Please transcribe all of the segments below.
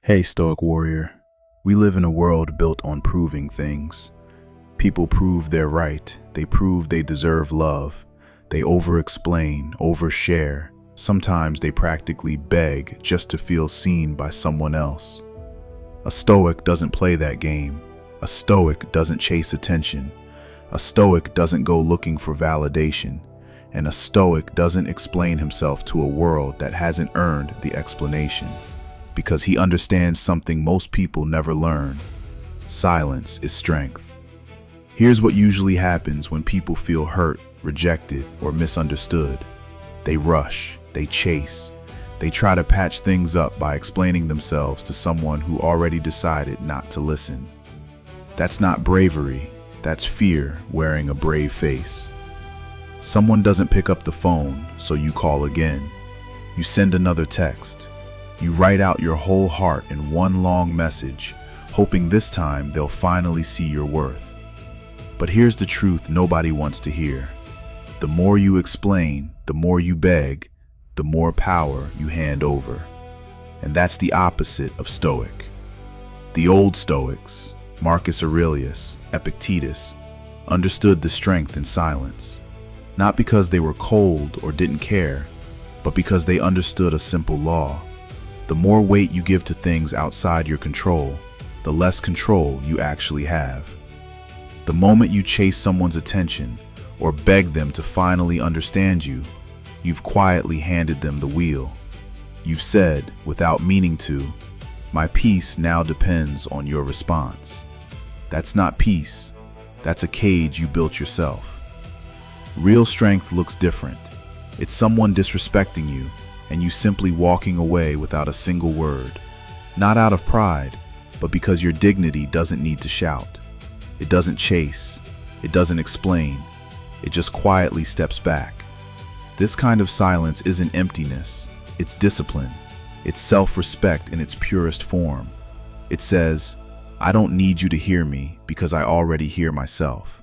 Hey, Stoic warrior. We live in a world built on proving things. People prove they're right. They prove they deserve love. They over-explain, overshare. Sometimes they practically beg just to feel seen by someone else. A Stoic doesn't play that game. A Stoic doesn't chase attention. A Stoic doesn't go looking for validation. And a Stoic doesn't explain himself to a world that hasn't earned the explanation. Because he understands something most people never learn. Silence is strength. Here's what usually happens when people feel hurt, rejected, or misunderstood. They rush, they chase, they try to patch things up by explaining themselves to someone who already decided not to listen. That's not bravery, that's fear wearing a brave face. Someone doesn't pick up the phone, so you call again. You send another text. You write out your whole heart in one long message, hoping this time they'll finally see your worth. But here's the truth nobody wants to hear. The more you explain, the more you beg, the more power you hand over. And that's the opposite of Stoic. The old Stoics, Marcus Aurelius, Epictetus, understood the strength in silence. Not because they were cold or didn't care, but because they understood a simple law. The more weight you give to things outside your control, the less control you actually have. The moment you chase someone's attention or beg them to finally understand you, you've quietly handed them the wheel. You've said, without meaning to, "My peace now depends on your response." That's not peace. That's a cage you built yourself. Real strength looks different. It's someone disrespecting you, and you simply walking away without a single word. Not out of pride, but because your dignity doesn't need to shout. It doesn't chase. It doesn't explain. It just quietly steps back. This kind of silence isn't emptiness. It's discipline. It's self-respect in its purest form. It says, "I don't need you to hear me because I already hear myself."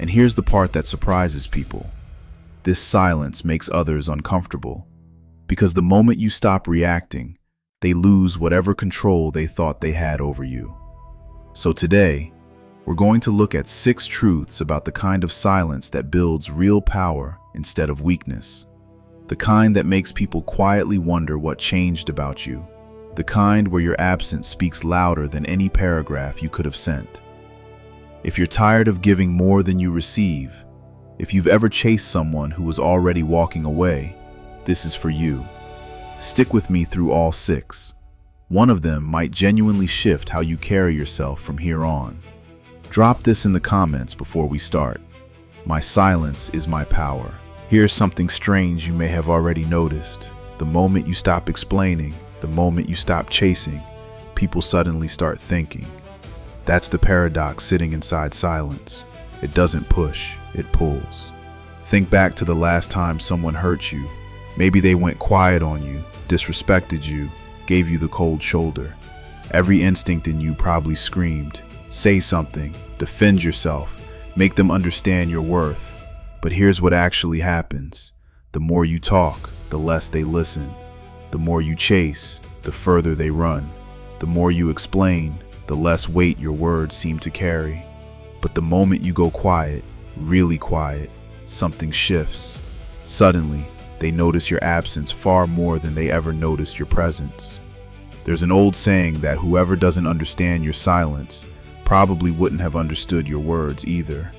And here's the part that surprises people. This silence makes others uncomfortable. Because the moment you stop reacting, they lose whatever control they thought they had over you. So today, we're going to look at 6 truths about the kind of silence that builds real power instead of weakness. The kind that makes people quietly wonder what changed about you. The kind where your absence speaks louder than any paragraph you could have sent. If you're tired of giving more than you receive, if you've ever chased someone who was already walking away, this is for you. Stick with me through all 6. One of them might genuinely shift how you carry yourself from here on. Drop this in the comments before we start. My silence is my power. Here's something strange you may have already noticed. The moment you stop explaining, the moment you stop chasing, people suddenly start thinking. That's the paradox sitting inside silence. It doesn't push, it pulls. Think back to the last time someone hurt you. Maybe they went quiet on you, disrespected you, gave you the cold shoulder. Every instinct in you probably screamed, say something, defend yourself, make them understand your worth. But here's what actually happens. The more you talk, the less they listen. The more you chase, the further they run. The more you explain, the less weight your words seem to carry. But the moment you go quiet, really quiet, something shifts. Suddenly, they notice your absence far more than they ever noticed your presence. There's an old saying that whoever doesn't understand your silence probably wouldn't have understood your words either.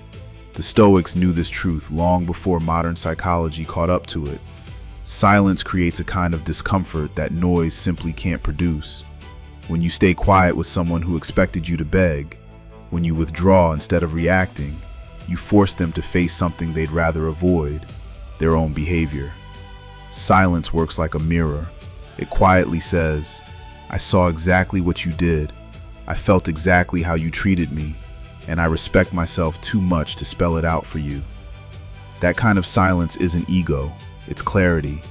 The Stoics knew this truth long before modern psychology caught up to it. Silence creates a kind of discomfort that noise simply can't produce. When you stay quiet with someone who expected you to beg, when you withdraw instead of reacting, you force them to face something they'd rather avoid, their own behavior. Silence works like a mirror. It quietly says, "I saw exactly what you did. I felt exactly how you treated me, and I respect myself too much to spell it out for you." That kind of silence isn't ego, it's clarity.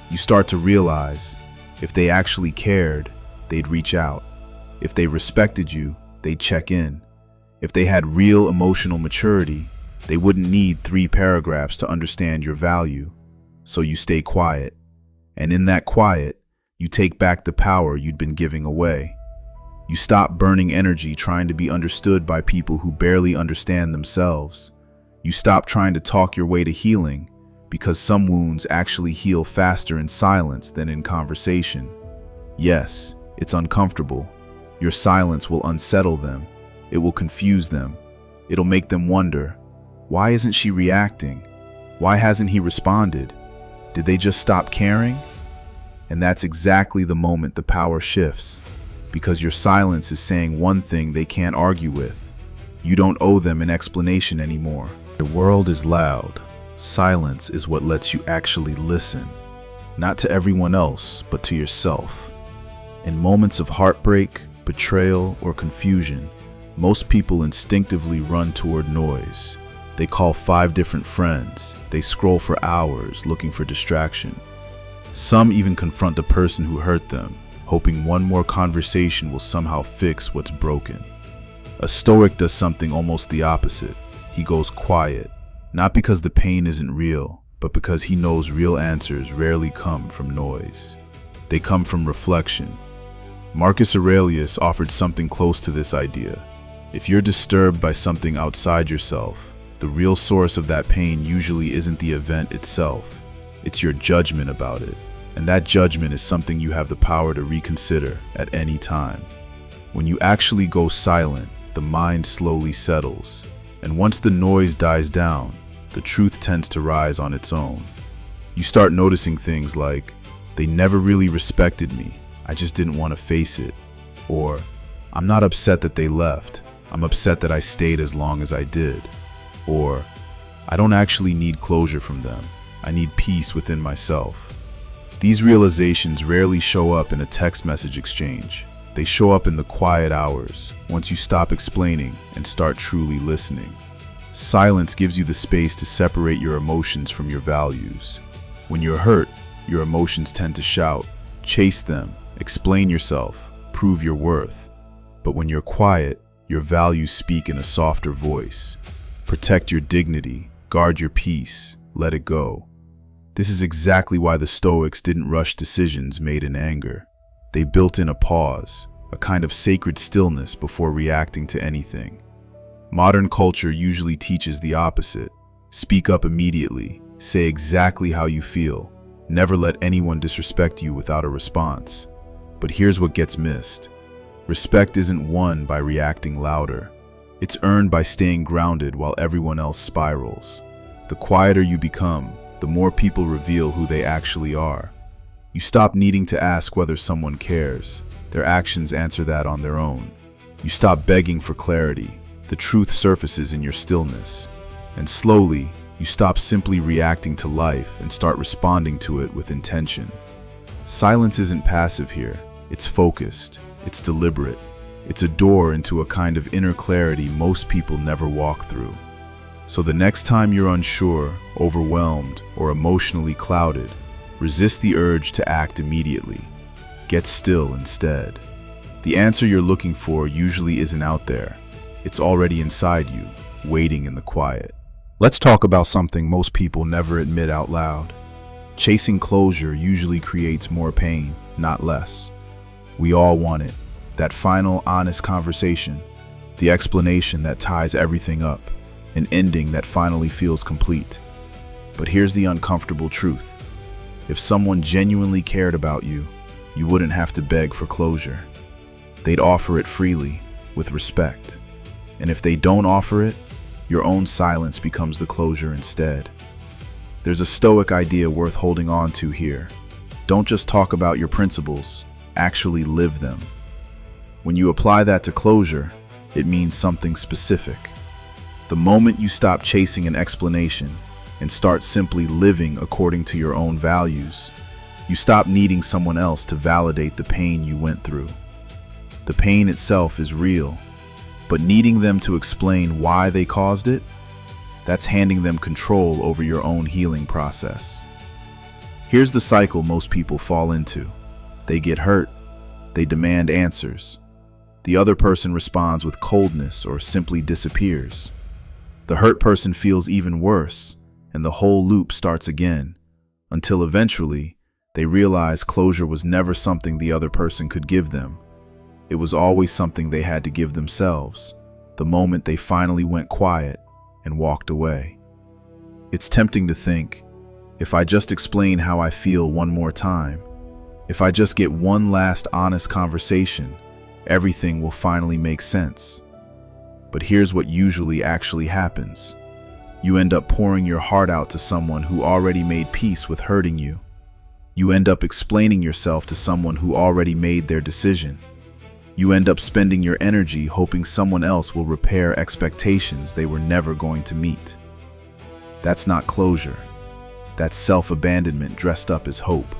You start to realize, if they actually cared, they'd reach out. If they respected you, they'd check in. If they had real emotional maturity, they wouldn't need 3 paragraphs to understand your value. So you stay quiet. And in that quiet, You take back the power you'd been giving away. You stop burning energy trying to be understood by people who barely understand themselves. You stop trying to talk your way to healing, because some wounds actually heal faster in silence than in conversation. Yes, it's uncomfortable. Your silence will unsettle them. It will confuse them. It'll make them wonder, why isn't she reacting? Why hasn't he responded? Did they just stop caring? And that's exactly the moment the power shifts, because your silence is saying one thing they can't argue with. You don't owe them an explanation anymore. The world is loud. Silence is what lets you actually listen, not to everyone else, but to yourself. In moments of heartbreak, betrayal, or confusion, most people instinctively run toward noise. They call 5 different friends. They scroll for hours looking for distraction. Some even confront the person who hurt them, hoping one more conversation will somehow fix what's broken. A Stoic does something almost the opposite. He goes quiet, not because the pain isn't real, but because he knows real answers rarely come from noise. They come from reflection. Marcus Aurelius offered something close to this idea. If you're disturbed by something outside yourself, the real source of that pain usually isn't the event itself. It's your judgment about it. And that judgment is something you have the power to reconsider at any time. When you actually go silent, the mind slowly settles. And once the noise dies down, the truth tends to rise on its own. You start noticing things like, they never really respected me, I just didn't want to face it. Or, I'm not upset that they left, I'm upset that I stayed as long as I did. Or, I don't actually need closure from them, I need peace within myself. These realizations rarely show up in a text message exchange. They show up in the quiet hours, once you stop explaining and start truly listening. Silence gives you the space to separate your emotions from your values. When you're hurt, your emotions tend to shout, chase them, explain yourself, prove your worth. But when you're quiet, your values speak in a softer voice. Protect your dignity, guard your peace, let it go. This is exactly why the Stoics didn't rush decisions made in anger. They built in a pause, a kind of sacred stillness before reacting to anything. Modern culture usually teaches the opposite. Speak up immediately, say exactly how you feel, never let anyone disrespect you without a response. But here's what gets missed. Respect isn't won by reacting louder. It's earned by staying grounded while everyone else spirals. The quieter you become, the more people reveal who they actually are. You stop needing to ask whether someone cares. Their actions answer that on their own. You stop begging for clarity. The truth surfaces in your stillness. And slowly, you stop simply reacting to life and start responding to it with intention. Silence isn't passive here. It's focused. It's deliberate. It's a door into a kind of inner clarity most people never walk through. So the next time you're unsure, overwhelmed, or emotionally clouded, resist the urge to act immediately. Get still instead. The answer you're looking for usually isn't out there. It's already inside you, waiting in the quiet. Let's talk about something most people never admit out loud. Chasing closure usually creates more pain, not less. We all want it. That final, honest conversation. The explanation that ties everything up. An ending that finally feels complete. But here's the uncomfortable truth. If someone genuinely cared about you, you wouldn't have to beg for closure. They'd offer it freely, with respect. And if they don't offer it, your own silence becomes the closure instead. There's a Stoic idea worth holding on to here. Don't just talk about your principles, actually live them. When you apply that to closure, it means something specific. The moment you stop chasing an explanation and start simply living according to your own values, you stop needing someone else to validate the pain you went through. The pain itself is real, but needing them to explain why they caused it, that's handing them control over your own healing process. Here's the cycle most people fall into. They get hurt, they demand answers. The other person responds with coldness or simply disappears. The hurt person feels even worse, and the whole loop starts again, until eventually, They realized closure was never something the other person could give them. It was always something they had to give themselves, the moment they finally went quiet and walked away. It's tempting to think, if I just explain how I feel one more time, if I just get one last honest conversation, everything will finally make sense. But here's what usually actually happens. You end up pouring your heart out to someone who already made peace with hurting you. You end up explaining yourself to someone who already made their decision. You end up spending your energy hoping someone else will repair expectations they were never going to meet. That's not closure. That's self-abandonment dressed up as hope.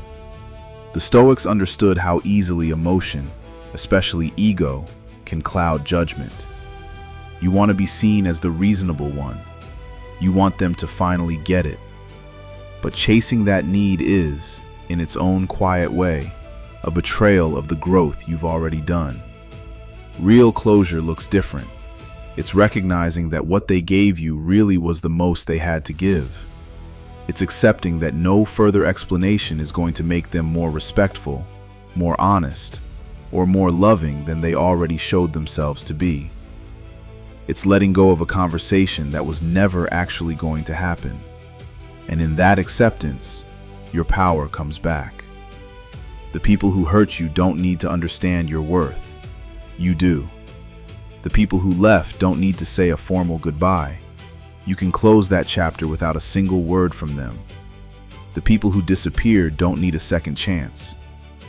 The Stoics understood how easily emotion, especially ego, can cloud judgment. You want to be seen as the reasonable one. You want them to finally get it. But chasing that need is, in its own quiet way, a betrayal of the growth you've already done. Real closure looks different. It's recognizing that what they gave you really was the most they had to give. It's accepting that no further explanation is going to make them more respectful, more honest, or more loving than they already showed themselves to be. It's letting go of a conversation that was never actually going to happen. And in that acceptance, your power comes back. The people who hurt you don't need to understand your worth. You do. The people who left don't need to say a formal goodbye. You can close that chapter without a single word from them. The people who disappeared don't need a second chance.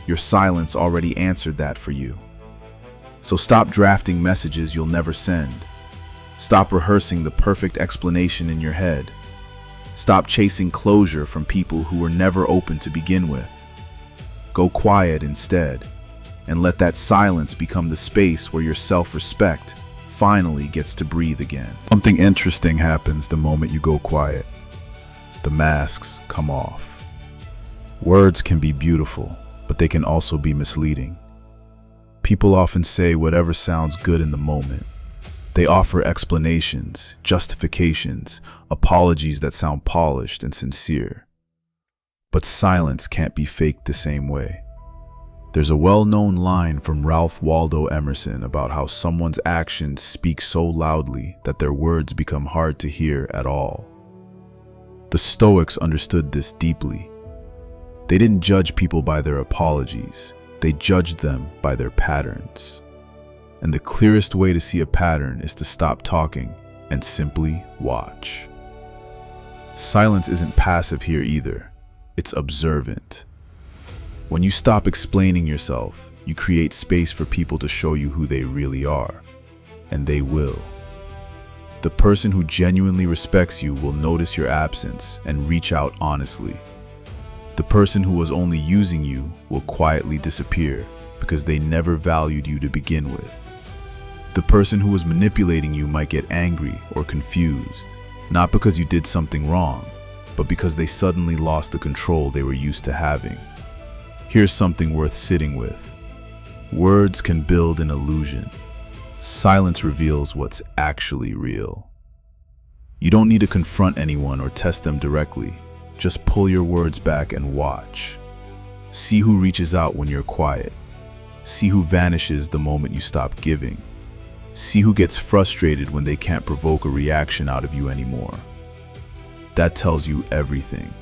Your silence already answered that for you. So stop drafting messages you'll never send. Stop rehearsing the perfect explanation in your head. Stop chasing closure from people who were never open to begin with. Go quiet instead, and let that silence become the space where your self-respect finally gets to breathe again. Something interesting happens the moment you go quiet. The masks come off. Words can be beautiful, but they can also be misleading. People often say whatever sounds good in the moment. They offer explanations, justifications, apologies that sound polished and sincere. But silence can't be faked the same way. There's a well-known line from Ralph Waldo Emerson about how someone's actions speak so loudly that their words become hard to hear at all. The Stoics understood this deeply. They didn't judge people by their apologies. They judged them by their patterns. And the clearest way to see a pattern is to stop talking and simply watch. Silence isn't passive here either. It's observant. When you stop explaining yourself, you create space for people to show you who they really are. And they will. The person who genuinely respects you will notice your absence and reach out honestly. The person who was only using you will quietly disappear because they never valued you to begin with. The person who was manipulating you might get angry or confused, not because you did something wrong, but because they suddenly lost the control they were used to having. Here's something worth sitting with. Words can build an illusion. Silence reveals what's actually real. You don't need to confront anyone or test them directly. Just pull your words back and watch. See who reaches out when you're quiet. See who vanishes the moment you stop giving. See who gets frustrated when they can't provoke a reaction out of you anymore. That tells you everything.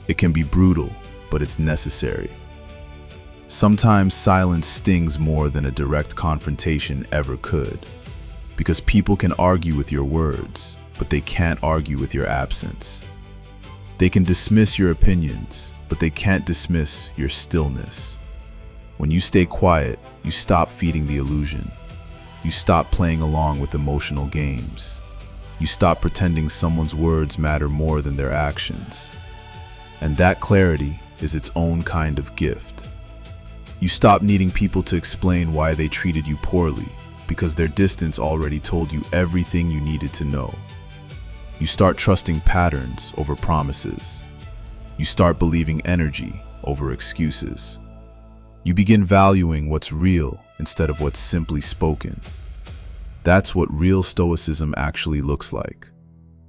It can be brutal, but it's necessary. Sometimes silence stings more than a direct confrontation ever could, because people can argue with your words, but they can't argue with your absence. They can dismiss your opinions, but they can't dismiss your stillness. When you stay quiet, you stop feeding the illusion. You stop playing along with emotional games. You stop pretending someone's words matter more than their actions. And that clarity is its own kind of gift. You stop needing people to explain why they treated you poorly, because their distance already told you everything you needed to know. You start trusting patterns over promises. You start believing energy over excuses. You begin valuing what's real instead of what's simply spoken. That's what real Stoicism actually looks like.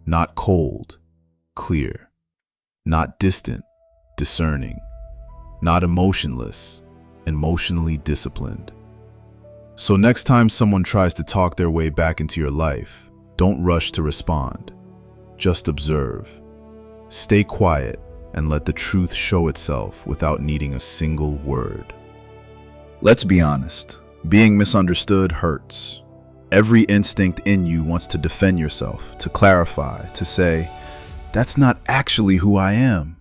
Not cold, clear. Not distant, discerning. not emotionless, emotionally disciplined. So next time someone tries to talk their way back into your life, don't rush to respond. Just observe. Stay quiet and let the truth show itself without needing a single word. Let's be honest. Being misunderstood hurts. Every instinct in you wants to defend yourself, to clarify, to say, "That's not actually who I am."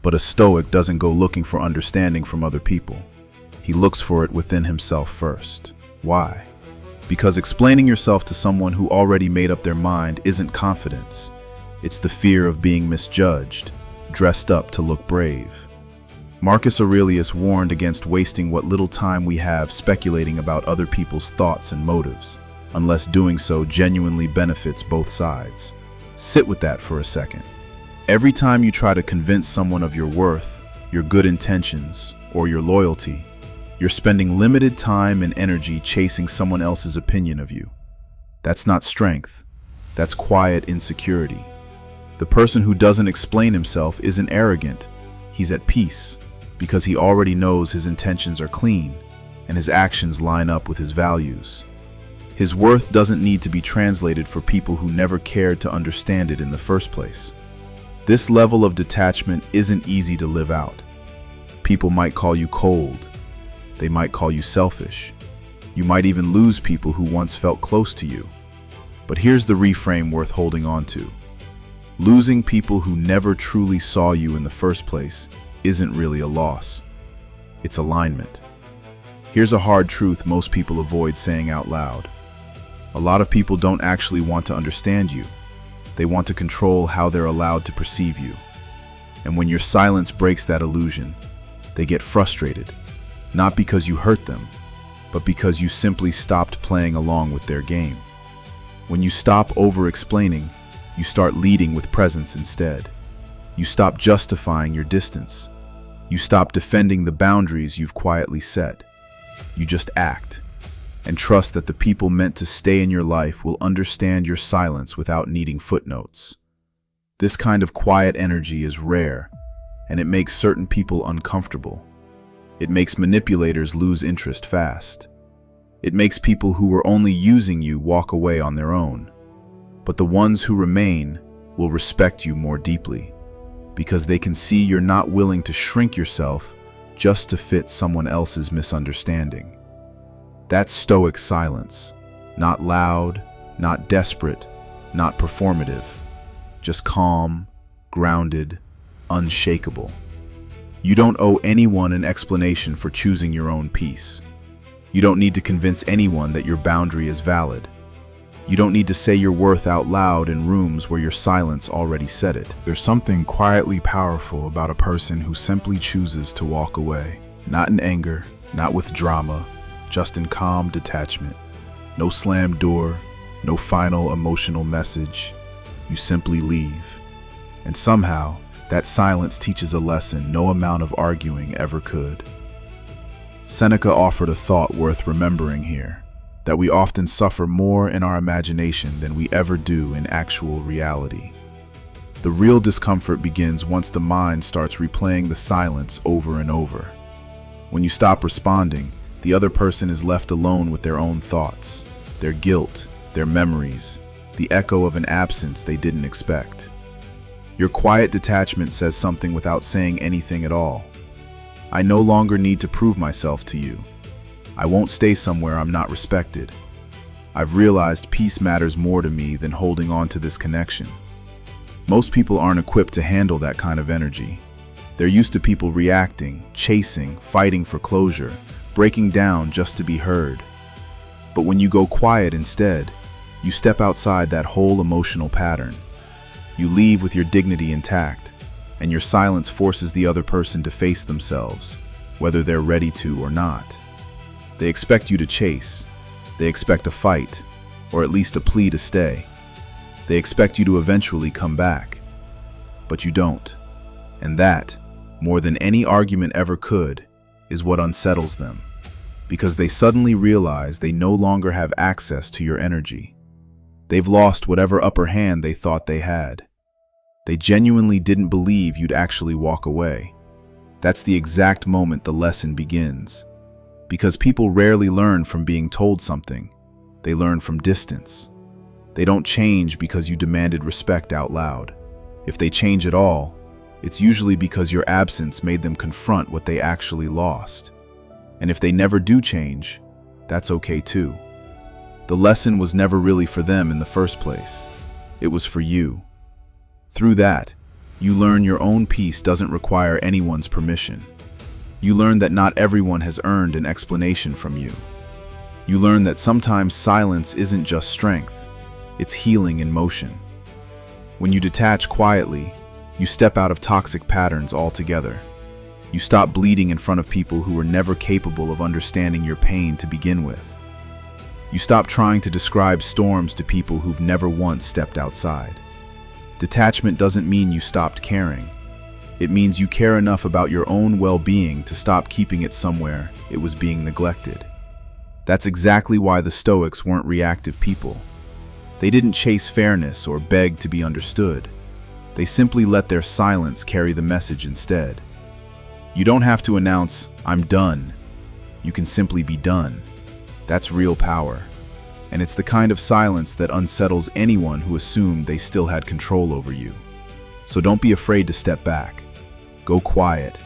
But a Stoic doesn't go looking for understanding from other people. He looks for it within himself first. Why? Because explaining yourself to someone who already made up their mind isn't confidence. It's the fear of being misjudged, dressed up to look brave. Marcus Aurelius warned against wasting what little time we have speculating about other people's thoughts and motives, unless doing so genuinely benefits both sides. Sit with that for a second. Every time you try to convince someone of your worth, your good intentions, or your loyalty, you're spending limited time and energy chasing someone else's opinion of you. That's not strength. That's quiet insecurity. The person who doesn't explain himself isn't arrogant. He's at peace because he already knows his intentions are clean and his actions line up with his values. His worth doesn't need to be translated for people who never cared to understand it in the first place. This level of detachment isn't easy to live out. People might call you cold. They might call you selfish. You might even lose people who once felt close to you. But here's the reframe worth holding on to. Losing people who never truly saw you in the first place isn't really a loss. It's alignment. Here's a hard truth most people avoid saying out loud. A lot of people don't actually want to understand you. They want to control how they're allowed to perceive you. And when your silence breaks that illusion, they get frustrated, not because you hurt them, but because you simply stopped playing along with their game. When you stop over-explaining, you start leading with presence instead. You stop justifying your distance. You stop defending the boundaries you've quietly set. You just act, and trust that the people meant to stay in your life will understand your silence without needing footnotes. This kind of quiet energy is rare, and it makes certain people uncomfortable. It makes manipulators lose interest fast. It makes people who were only using you walk away on their own. But the ones who remain will respect you more deeply, because they can see you're not willing to shrink yourself just to fit someone else's misunderstanding. That's Stoic silence. Not loud, not desperate, not performative. Just calm, grounded, unshakable. You don't owe anyone an explanation for choosing your own peace. You don't need to convince anyone that your boundary is valid. You don't need to say your worth out loud in rooms where your silence already said it. There's something quietly powerful about a person who simply chooses to walk away. Not in anger, not with drama, just in calm detachment. No slammed door, no final emotional message. You simply leave. And somehow, that silence teaches a lesson no amount of arguing ever could. Seneca offered a thought worth remembering here, that we often suffer more in our imagination than we ever do in actual reality. The real discomfort begins once the mind starts replaying the silence over and over. When you stop responding, the other person is left alone with their own thoughts, their guilt, their memories, the echo of an absence they didn't expect. Your quiet detachment says something without saying anything at all. I no longer need to prove myself to you. I won't stay somewhere I'm not respected. I've realized peace matters more to me than holding on to this connection. Most people aren't equipped to handle that kind of energy. They're used to people reacting, chasing, fighting for closure, breaking down just to be heard. But when you go quiet instead, you step outside that whole emotional pattern. You leave with your dignity intact, and your silence forces the other person to face themselves, whether they're ready to or not. They expect you to chase. They expect a fight, or at least a plea to stay. They expect you to eventually come back. But you don't. And that, more than any argument ever could, is what unsettles them. Because they suddenly realize they no longer have access to your energy. They've lost whatever upper hand they thought they had. They genuinely didn't believe you'd actually walk away. That's the exact moment the lesson begins. Because people rarely learn from being told something. They learn from distance. They don't change because you demanded respect out loud. If they change at all, it's usually because your absence made them confront what they actually lost. And if they never do change, that's okay too. The lesson was never really for them in the first place. It was for you. Through that, you learn your own peace doesn't require anyone's permission. You learn that not everyone has earned an explanation from you. You learn that sometimes silence isn't just strength, it's healing in motion. When you detach quietly, you step out of toxic patterns altogether. You stop bleeding in front of people who were never capable of understanding your pain to begin with. You stop trying to describe storms to people who've never once stepped outside. Detachment doesn't mean you stopped caring. It means you care enough about your own well-being to stop keeping it somewhere it was being neglected. That's exactly why the Stoics weren't reactive people. They didn't chase fairness or beg to be understood. They simply let their silence carry the message instead. You don't have to announce, "I'm done." You can simply be done. That's real power. And it's the kind of silence that unsettles anyone who assumed they still had control over you. So don't be afraid to step back. Go quiet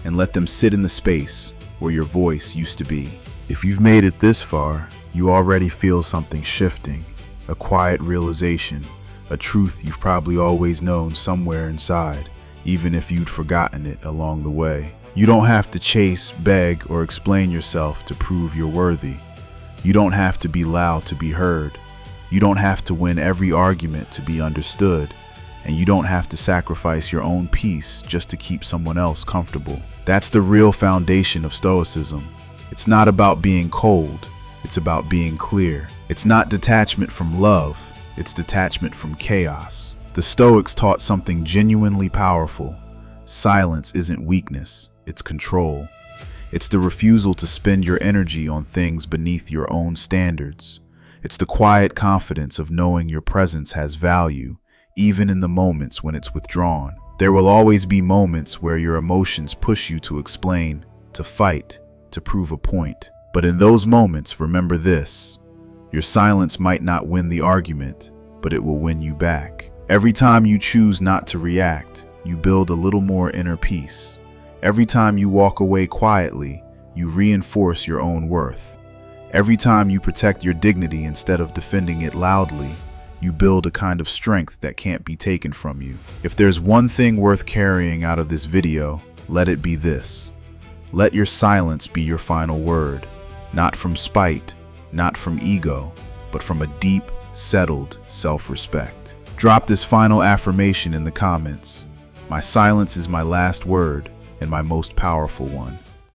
and let them sit in the space where your voice used to be. If you've made it this far, you already feel something shifting, a quiet realization, a truth you've probably always known somewhere inside, even if you'd forgotten it along the way. You don't have to chase, beg, or explain yourself to prove you're worthy. You don't have to be loud to be heard. You don't have to win every argument to be understood. And you don't have to sacrifice your own peace just to keep someone else comfortable. That's the real foundation of Stoicism. It's not about being cold. It's about being clear. It's not detachment from love. It's detachment from chaos. The Stoics taught something genuinely powerful. Silence isn't weakness. It's control. It's the refusal to spend your energy on things beneath your own standards. It's the quiet confidence of knowing your presence has value, even in the moments when it's withdrawn. There will always be moments where your emotions push you to explain, to fight, to prove a point. But in those moments, remember this: your silence might not win the argument, but it will win you back. Every time you choose not to react, you build a little more inner peace. Every time you walk away quietly, you reinforce your own worth. Every time you protect your dignity instead of defending it loudly, you build a kind of strength that can't be taken from you. If there's one thing worth carrying out of this video, let it be this: let your silence be your final word, not from spite, not from ego, but from a deep, settled self-respect. Drop this final affirmation in the comments. My silence is my last word and my most powerful one.